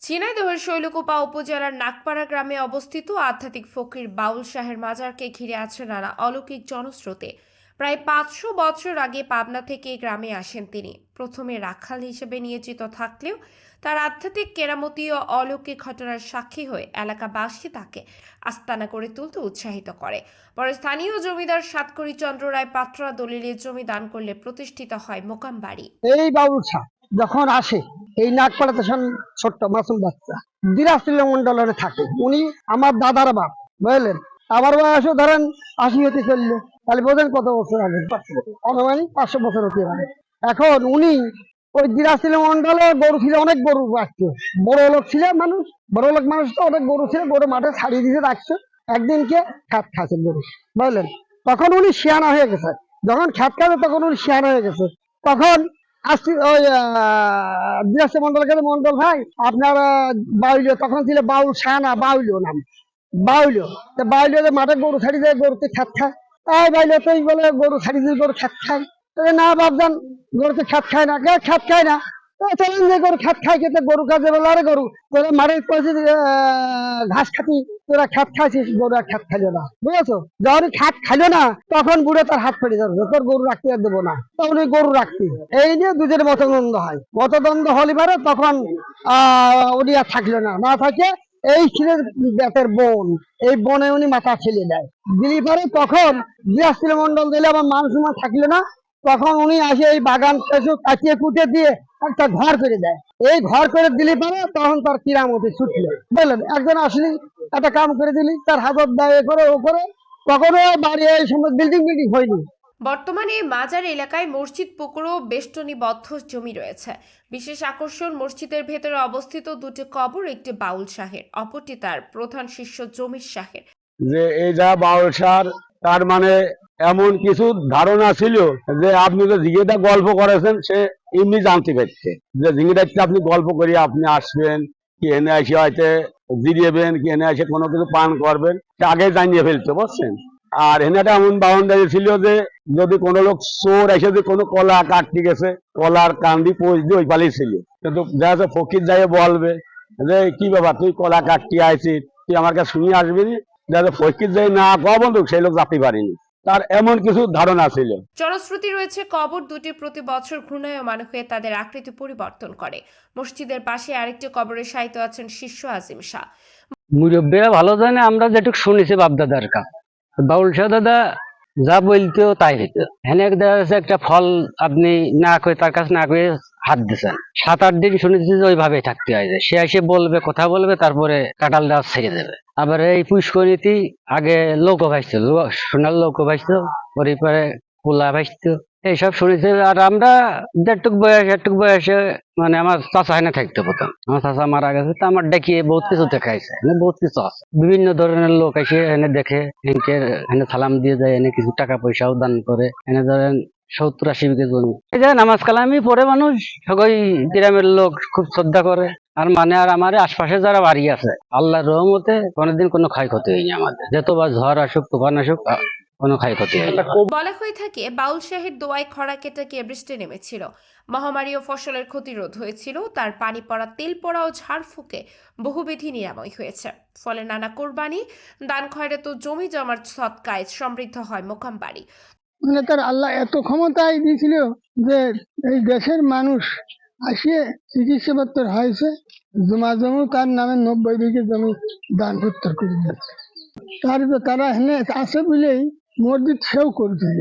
ঝিনাইদহের শৈলকুপা উপজেলার নাগপাড়া গ্রামে অবস্থিত আধ্যাত্মিক ফকির বাউল শাহের মাজারকে ঘিরে আছে নানা অলৌকিক জনস্রোতে। প্রায় 500 বছর আগে পাবনা থেকে এই গ্রামে আসেন তিনি। প্রথমে রাখাল হিসেবে নিয়োজিত থাকলেও তার আধ্যাত্মিক কেরামতি ও অলৌকিক ঘটনার সাক্ষী হয়ে এলাকাবাসী তাকে আস্তানা করে তুলতে উৎসাহিত করে। পরে স্থানীয় জমিদার সাতকড়ি চন্দ্র রায় পাত্রা দলিলে জমি দান করলে প্রতিষ্ঠিত হয় মোকাম বাড়ি। এই বাউল শাহ যখন আসে এই নাগপাড়াতে ছোট্ট মাসুম বাচ্চা দিরাজশিল মন্ডলে থাকে। উনি আমার দাদার বাপ, বুঝলেন। আমার বয়সও ধরেন 80 হতে চললো, তাহলে বোঝেন কত বছর আগে, অনুমানিক 500 বছর হতে পারে। এখন উনি ওই দিরাজশিল মন্ডলে গরু ছিল, অনেক গরু রাখতো, বড় লোক ছিল মানুষ, বড় লোক মানুষ তো অনেক গরু ছিল, গরু মাঠে ছাড়িয়ে দিয়ে রাখতো। একদিনকে খ্যাত খাচ্ছে গরু, বুঝলেন। তখন উনি শিয়ানা হয়ে গেছে, যখন খ্যাত খাবে তখন উনি শিয়ানা হয়ে গেছে। তখন আসছি ওই দিনাজপুর মন্ডলকে, মন্ডল ভাই আপনার বাউল, তখন ছিল বাউল শাহানা, বাউল নাম, বাউল। বাউল মাঠে গরু ছাড়ি যায়, গরুতে খ্যাত খায়। তাই বাইল তুই বলে গরু ছাড়ি দিয়ে গরু খ্যাত খায়। না বাপজান, গরুতে খ্যাত খায় না, কে খ্যাত খায় না, চলেন যে গরু খ্যাত খায়, খেতে গরু কাজে বলে আরে গরু তোরা মাঠের পাশে ঘাস খাতি, তোরা খ্যাত খাইছিস, গরু আর খ্যাত খাইলো না, বুঝেছো। যখন খ্যাত খাইলো না তখন বুড়ো তার হাত ফেটে যাবে, তোর গরু রাখতে আর দেবো না, তখন ওই গরু রাখতে। এই নিয়ে দুজনের মতদ্বন্দ্ব হয়। মতদ্বন্দ্ব হলে পারে তখন উনি আর থাকলো না, না থাকে এই ছিলেন বেতের বন, এই বনে উনি মাথা ছেলে দেয় দিলি পারে। তখন দিয়াশিল মন্ডল দিলে আমার মান সম্মান থাকলো না, তখন উনি আসে এই বাগান কাটিয়ে কুটে দিয়ে একটা ঘর করে দেয়। এই ঘর করে দিলে পারে তখন তার কিরামতি ছুটলো, বললেন। একজন আসলি একটা কাম করে দিলি, তার হাতত দেয় করে ও করে, কখনো বাড়ি এই সময় বিল্ডিং বিল্ডিং হয়নি। বর্তমানে মাজার এলাকায় মসজিদ, পুকুর ও বেষ্টনীবদ্ধ জমি রয়েছে। বিশেষ আকর্ষণ মসজিদের ভেতরে অবস্থিত দুটি কবর, একটি বাউল শাহের, অপরটি তার প্রধান শিষ্য জমির শাহের। যে এই যা বাউল শাহ, তার মানে এমন কিছু ধারণা ছিল যে আপনি যে জিগেটা গল্প করেছেন সে এমনি জানতে পারছে যে জিগেটা আপনি গল্প করিয়ে আপনি আসবেন, কি এনে এসে হয়তো জিরিয়েবেন, কি এনে এসে কোনো কিছু পান করবেন, সে আগে জানিয়ে ফেলতে পারছেন। আর এনাটা এমন বাউন্ডারি ছিল যে যদি কোনো লোক চোর এসে যদি কোনো কলা কাটতে গেছে, কলার কান্দি পোষ দিয়ে ওই পালি ছিল। কিন্তু দেখা যাচ্ছে ফকির যাই বলবে যে কি ব্যাপার তুই কলা কাটতে আইছিস, তুই আমার কাছে শুনিয়ে আসবি, যাতে ফকির যাই না কওয়া বন্ধু সেই লোক জানতে পারিনি। তার এমন কিছু ধারণা ছিল। জনশ্রুতি রয়েছে কবর দুটি প্রতি বছর ঘূর্ণায়মান হয়ে তাদের আকৃতি পরিবর্তন করে। মসজিদের পাশে আরেকটি কবরে শায়িত আছেন শিষ্য আজিম শাহ। মুরব্বীরা ভালো জানে, আমরা যেটুকু শুনেছি বাপদাদার কাছে, বাউল শাহ দাদা যা বলতো তাই হইতো। হেনে দেখা যাচ্ছে একটা ফল আপনি না করে তার কাছে না করে হাত দিচ্ছেন, 7-8 দিন শুনেছি যে ওইভাবেই থাকতে হয়, যে সে এসে বলবে, কথা বলবে, তারপরে কাঁঠাল দেওয়া ছেড়ে দেবে। আবার এই পুষ্করিণীতি আগে নৌকো ভাসতো, সোনার নৌকো ভাসতো, পরে পোলা ভাসতো, এইসব শুনেছি। আর আমরা একটুক বয়সে মানে আমার চাচা এনে থাকতো প্রথম, আমার চাচা মারা গেছে, তো আমার দেখিয়ে বহুত কিছু দেখাইছে, বহুত কিছু আছে। বিভিন্ন ধরনের লোক এসে এনে দেখে, এনে সালাম দিয়ে যায়, এনে কিছু টাকা পয়সাও দান করে। এনে ধরেন 70-80 বিঘে জমি, এই যে নামাজ কালামি পরে মানুষ সবাই গ্রামের লোক খুব শ্রদ্ধা করে। আর মানে আর আমার আশপাশে যারা বাড়ি আছে, আল্লাহর রহমতে কোনোদিন কোনো ক্ষয়ক্ষতি হয়নি আমাদের। যতবার ঝড় আসুক, তুফান আসুক, কোনো ক্ষয়ক্ষতি হয়নি। বলা হয়ে থাকে বাউল শাহের দোয়ায় খরা কেটে গিয়ে বৃষ্টি নেমেছিল, মহামারী ও ফসলের ক্ষতি রোধ হয়েছিল, তার পানি পড়া, তেল পড়া ও ঝাড় ফুঁকে বহুবিধি নিরাময় হয়েছে। ফলে নানা কোরবানি, দান খয়রাত ও জমি জমার সৎকায় সমৃদ্ধ হয় মোকাম বাড়ি। মানে তার আল্লাহ এত ক্ষমতায় দিয়েছিল যে এই দেশের মানুষ আসিয়ে চিকিৎসাপত্র হয়েছে, জমি তার নামে 90 বিঘে জমি দান উত্তর করে দিয়েছে। তারা এখানে আছে বলেই মসজিদ সেও করেছিল,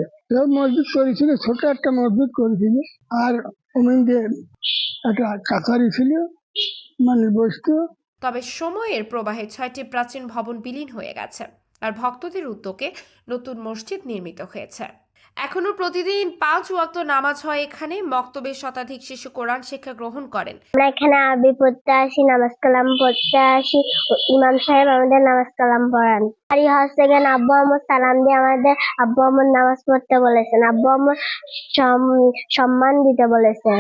মসজিদ করেছিল, ছোট একটা মসজিদ করেছিল। আর ওমেনদের একটা কাছারি ছিল, মানে বসতো। তবে সময়ের প্রবাহে 6টি প্রাচীন ভবন বিলীন হয়ে গেছে, আর ভক্তদের উদ্যোগে নতুন মসজিদ নির্মিত হয়েছে। এখনো প্রতিদিন 5 ওয়াক্ত নামাজ হয় এখানে। মক্তবে শতাধিক শিশু কোরআন শিক্ষা গ্রহণ করেন। আমরা এখানে আরবি পড়তে আসি, নামাজ কালাম পড়তে আসি, ইমাম সাহেব আমাদের নামাজ কালাম পড়ান। বাড়ি হচ্ছে গেন আব্বু আম্মুর সালাম দিয়ে আমাদের আব্বু আম্মুর নামাজ পড়তে বলেছেন, আব্বু আম্মুর সম্মান দিতে বলেছেন।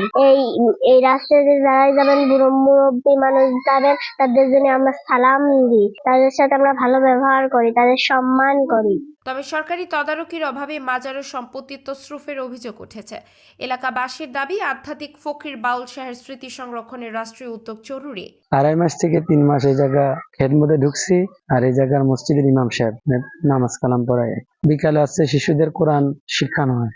এই রাস্তায় যে যারাই যাবেন, বুড়ো মুরব্বী মানুষ যাবেন, তাদের জন্য আমরা সালাম দিই, তাদের সাথে আমরা ভালো ব্যবহার করি, তাদের সম্মান করি। তবে সরকারি তদারকির অভাবে মাজারের সম্পত্তি তছরুফের অভিযোগ উঠেছে। এলাকাবাসীর দাবি, আধ্যাত্মিক ফকির বাউল শাহের স্মৃতি সংরক্ষণের রাষ্ট্রীয় উদ্যোগ জরুরি। 2.5 মাস থেকে 3 মাস এই জায়গা খেদমতে ঢুকছি, আর এই জায়গার মসজিদের ইমাম সাহেব নামাজ কালাম পড়ায়, বিকালে আছে শিশুদের কোরআন শিক্ষানো হয়।